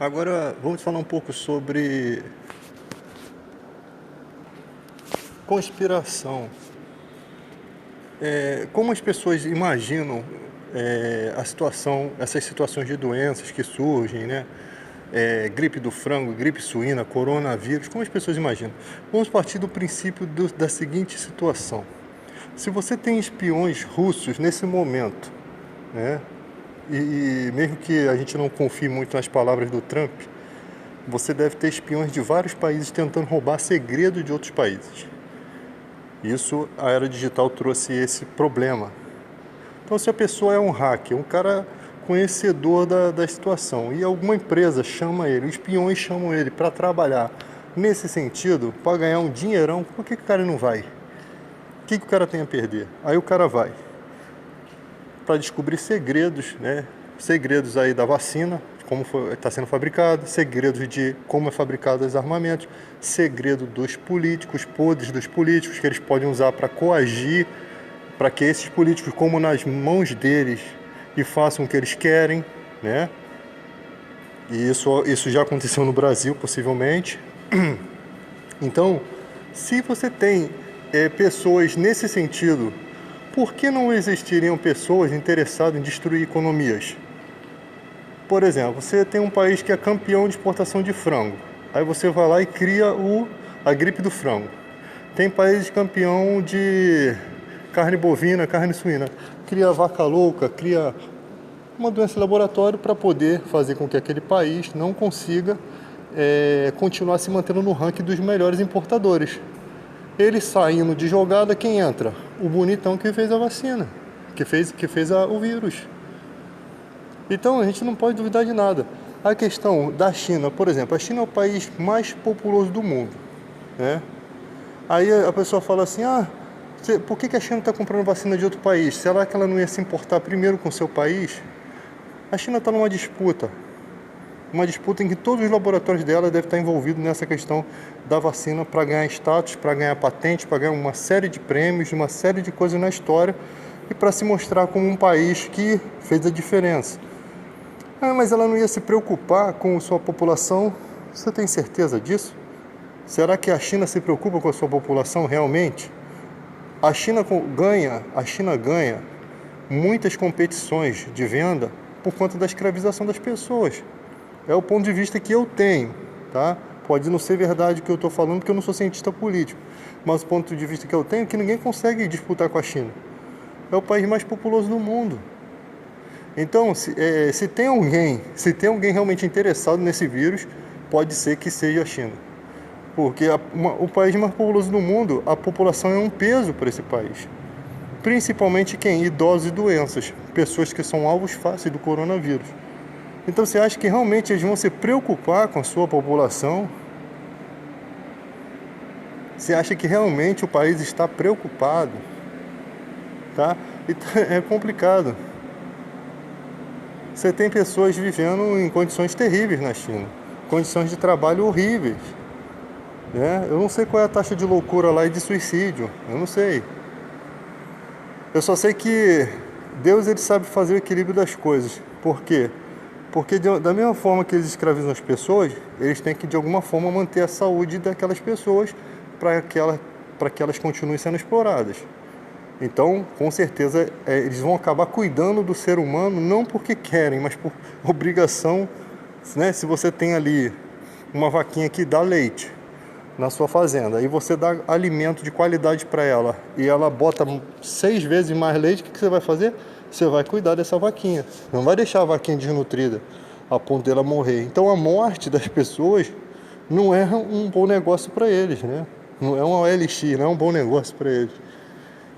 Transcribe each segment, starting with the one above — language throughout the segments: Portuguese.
Agora vamos falar um pouco sobre conspiração. Como as pessoas imaginam essas situações de doenças que surgem, né? Gripe do frango, gripe suína, coronavírus, como as pessoas imaginam? Vamos partir do princípio da seguinte situação. Se você tem espiões russos nesse momento, né? E mesmo que a gente não confie muito nas palavras do Trump, você deve ter espiões de vários países tentando roubar segredos de outros países. Isso, a era digital trouxe esse problema. Então, se a pessoa é um hacker, um cara conhecedor da situação, e alguma empresa chama ele, os espiões chamam ele para trabalhar nesse sentido, para ganhar um dinheirão, por que o cara não vai? O que o cara tem a perder? Aí o cara vai para descobrir segredos, né? Segredos aí da vacina, como está sendo fabricado, segredos de como é fabricado os armamentos, segredo dos políticos, podres dos políticos que eles podem usar para coagir, para que esses políticos, como nas mãos deles, e façam o que eles querem, né? E isso já aconteceu no Brasil, possivelmente. Então, se você tem pessoas nesse sentido, por que não existiriam pessoas interessadas em destruir economias? Por exemplo, você tem um país que é campeão de exportação de frango. Aí você vai lá e cria a gripe do frango. Tem país campeão de carne bovina, carne suína. Cria vaca louca, cria uma doença de laboratório para poder fazer com que aquele país não consiga continuar se mantendo no ranking dos melhores importadores. Ele saindo de jogada, quem entra? O bonitão que fez a vacina, que fez o vírus. Então a gente não pode duvidar de nada. A questão da China, por exemplo, a China é o país mais populoso do mundo, né? Aí a pessoa fala assim, por que a China está comprando vacina de outro país? Será que ela não ia se importar primeiro com o seu país? A China está numa disputa em que todos os laboratórios dela devem estar envolvidos nessa questão da vacina para ganhar status, para ganhar patente, para ganhar uma série de prêmios, uma série de coisas na história e para se mostrar como um país que fez a diferença. Mas ela não ia se preocupar com sua população? Você tem certeza disso? Será que a China se preocupa com a sua população realmente? A China ganha muitas competições de venda por conta da escravização das pessoas. É o ponto de vista que eu tenho, tá? Pode não ser verdade o que eu estou falando, porque eu não sou cientista político, mas o ponto de vista que eu tenho é que ninguém consegue disputar com a China. É o país mais populoso do mundo. Então, se tem alguém realmente interessado nesse vírus, pode ser que seja a China. Porque o país mais populoso do mundo, a população é um peso para esse país. Principalmente quem? Idosos e doenças, pessoas que são alvos fáceis do coronavírus. Então você acha que realmente eles vão se preocupar com a sua população? Você acha que realmente o país está preocupado? Tá? Então, é complicado. Você tem pessoas vivendo em condições terríveis na China, condições de trabalho horríveis, né? Eu não sei qual é a taxa de loucura lá e de suicídio, eu não sei. Eu só sei que Deus ele sabe fazer o equilíbrio das coisas. Por quê? Porque da mesma forma que eles escravizam as pessoas, eles têm que de alguma forma manter a saúde daquelas pessoas para que elas continuem sendo exploradas. Então, com certeza, eles vão acabar cuidando do ser humano, não porque querem, mas por obrigação, né? Se você tem ali uma vaquinha que dá leite na sua fazenda, e você dá alimento de qualidade para ela, e ela bota 6 vezes mais leite, o que você vai fazer? Você vai cuidar dessa vaquinha, não vai deixar a vaquinha desnutrida, a ponto dela morrer. Então, a morte das pessoas não é um bom negócio para eles, né? Não é uma OLX, não é um bom negócio para eles.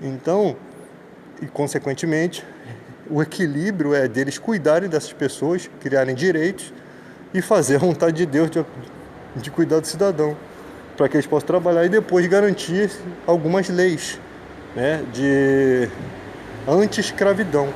Então, e consequentemente, o equilíbrio é deles cuidarem dessas pessoas, criarem direitos e fazer a vontade de Deus de cuidar do cidadão, para que eles possam trabalhar e depois garantir algumas leis, né, de anti-escravidão.